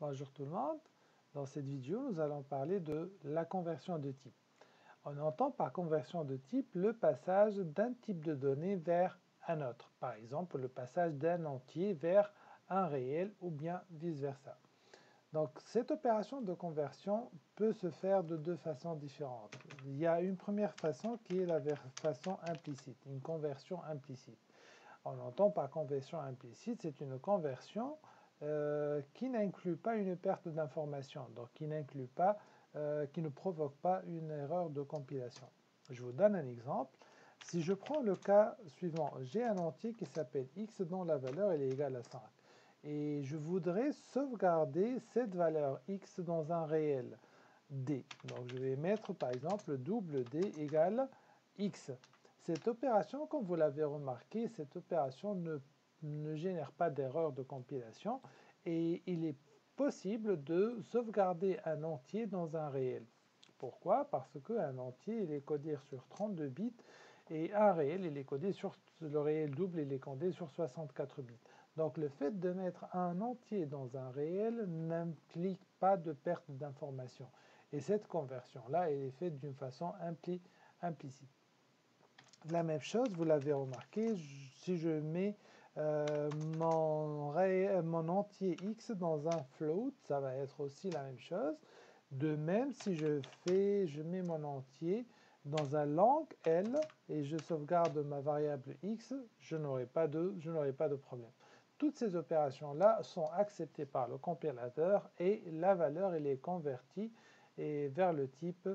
Bonjour tout le monde. Dans cette vidéo, nous allons parler de la conversion de type. On entend par conversion de type le passage d'un type de données vers un autre. Par exemple, le passage d'un entier vers un réel ou bien vice-versa. Donc, cette opération de conversion peut se faire de deux façons différentes. Il y a une première façon qui est la façon implicite, une conversion implicite. On entend par conversion implicite, c'est une conversion qui n'inclut pas une perte d'information, donc qui n'inclut pas, qui ne provoque pas une erreur de compilation. Je vous donne un exemple. Si je prends le cas suivant, j'ai un entier qui s'appelle x dont la valeur est égale à 5. Et je voudrais sauvegarder cette valeur x dans un réel d. Donc je vais mettre par exemple double d égale x. Cette opération, comme vous l'avez remarqué, cette opération ne génère pas d'erreur de compilation et il est possible de sauvegarder un entier dans un réel. Pourquoi? Parce qu'un entier il est codé sur 32 bits et un réel il est codé sur le réel double, il est codé sur 64 bits. Donc le fait de mettre un entier dans un réel n'implique pas de perte d'information. Et cette conversion-là, elle est faite d'une façon implicite. La même chose, vous l'avez remarqué, si je mets mon entier x dans un float, ça va être aussi la même chose. De même, si je mets mon entier dans un long L et je sauvegarde ma variable x, je n'aurai pas de problème. Toutes ces opérations-là sont acceptées par le compilateur et la valeur elle est convertie vers le type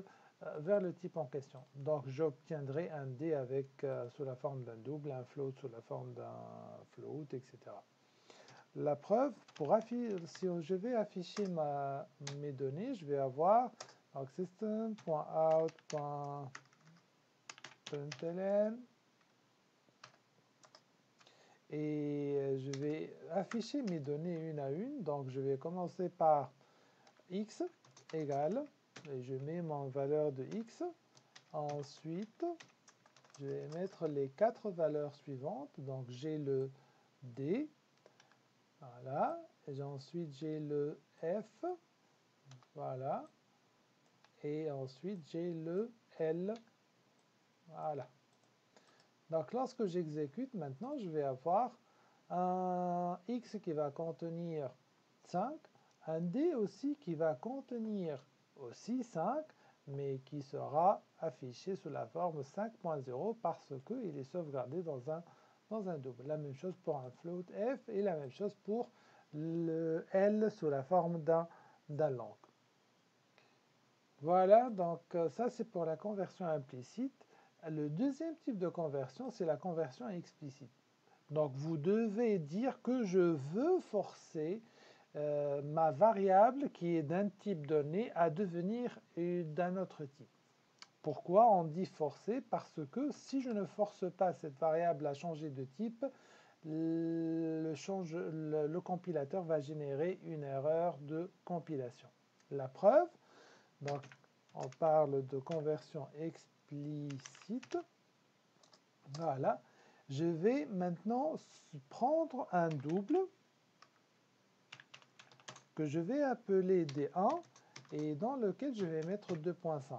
en question. Donc j'obtiendrai un D avec sous la forme d'un double, un float sous la forme d'un float, etc. La preuve, si je vais afficher mes données, je vais avoir system.out.println et je vais afficher mes données une à une. Donc je vais commencer par x égale, et je mets mon valeur de x. Ensuite, je vais mettre les 4 valeurs suivantes. Donc j'ai le D, voilà, et ensuite j'ai le F, voilà, et ensuite j'ai le L, voilà. Donc lorsque j'exécute maintenant, je vais avoir un X qui va contenir 5, un D aussi qui va contenir aussi 5, mais qui sera affiché sous la forme 5.0 parce qu'il est sauvegardé dans un double. La même chose pour un float F et la même chose pour le L sous la forme d'un long. Voilà, donc ça c'est pour la conversion implicite. Le deuxième type de conversion, c'est la conversion explicite. Donc vous devez dire que je veux forcer ma variable qui est d'un type donné à devenir d'un autre type. Pourquoi on dit forcer? Parce que si je ne force pas cette variable à changer de type, le compilateur va générer une erreur de compilation. La preuve, donc on parle de conversion explicite. Voilà. Je vais maintenant prendre un double que je vais appeler D1 et dans lequel je vais mettre 2.5.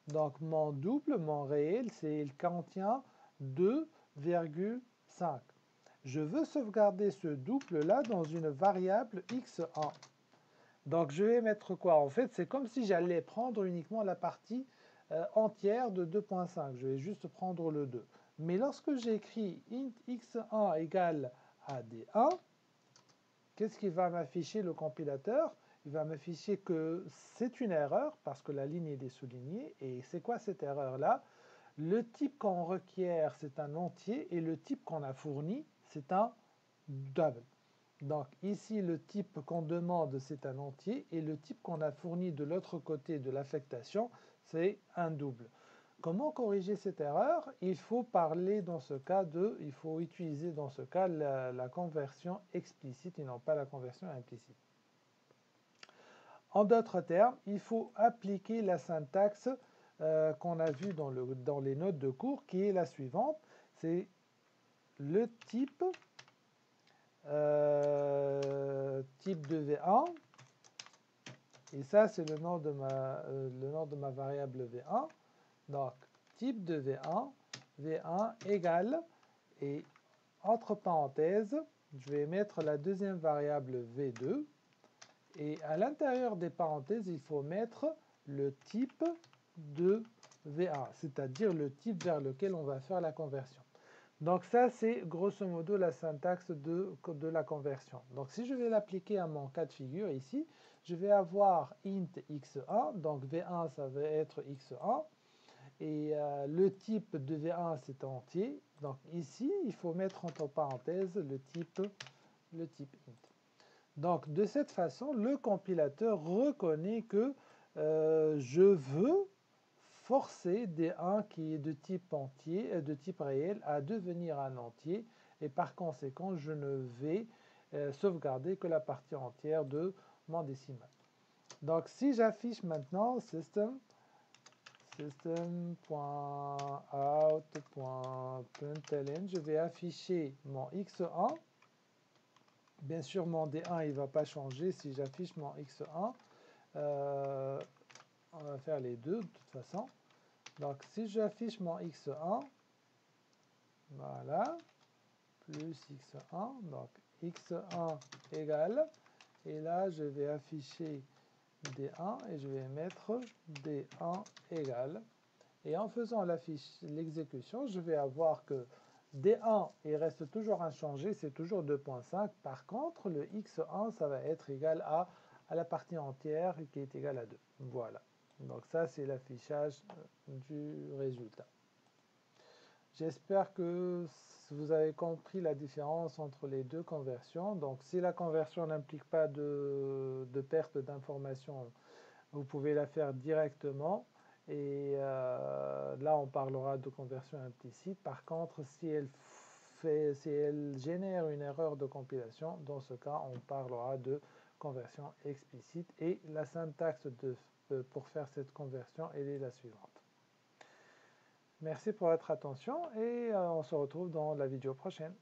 Donc mon double, mon réel, il contient 2,5. Je veux sauvegarder ce double-là dans une variable x1. Donc je vais mettre quoi? En fait, c'est comme si j'allais prendre uniquement la partie entière de 2.5. Je vais juste prendre le 2. Mais lorsque j'écris int x1 égale à d1, qu'est-ce qu'il va m'afficher le compilateur? Il va m'afficher que c'est une erreur parce que la ligne est soulignée. Et c'est quoi cette erreur-là? Le type qu'on requiert, c'est un entier et le type qu'on a fourni, c'est un double. Donc ici, le type qu'on demande, c'est un entier, et le type qu'on a fourni de l'autre côté de l'affectation, c'est un double. Comment corriger cette erreur? Il faut parler dans ce cas il faut utiliser dans ce cas la conversion explicite et non pas la conversion implicite. En d'autres termes, il faut appliquer la syntaxe qu'on a vue dans les notes de cours, qui est la suivante. C'est le type type de V1 Et ça, c'est le nom de ma variable V1. Donc, type de V1, V1 égale, et entre parenthèses, je vais mettre la deuxième variable V2. Et à l'intérieur des parenthèses, il faut mettre le type de V1, c'est-à-dire le type vers lequel on va faire la conversion. Donc ça, c'est grosso modo la syntaxe de la conversion. Donc si je vais l'appliquer à mon cas de figure ici, je vais avoir int x1, donc V1 ça va être x1, et le type de V1 c'est entier. Donc ici, il faut mettre entre parenthèses le type int. Donc de cette façon, le compilateur reconnaît que je veux forcer des 1 qui est de type entier, de type réel, à devenir un entier, et par conséquent, je ne vais sauvegarder que la partie entière de mon décimal. Donc si j'affiche maintenant system.out.println, je vais afficher mon x1. Bien sûr, mon D1 il ne va pas changer si j'affiche mon x1. On va faire les deux de toute façon. Donc, si j'affiche mon x1, voilà, plus x1, donc x1 égale, et là, je vais afficher D1 et je vais mettre D1 égale. Et en faisant l'exécution, je vais avoir que D1, il reste toujours inchangé, c'est toujours 2.5. Par contre, le x1, ça va être égal à la partie entière qui est égale à 2. Voilà. Donc ça, c'est l'affichage du résultat. J'espère que vous avez compris la différence entre les deux conversions. Donc si la conversion n'implique pas de perte d'information, vous pouvez la faire directement. Et là, on parlera de conversion implicite. Par contre, si elle génère une erreur de compilation, dans ce cas, on parlera de conversion explicite. Et la syntaxe pour faire cette conversion, elle est la suivante. Merci pour votre attention et on se retrouve dans la vidéo prochaine.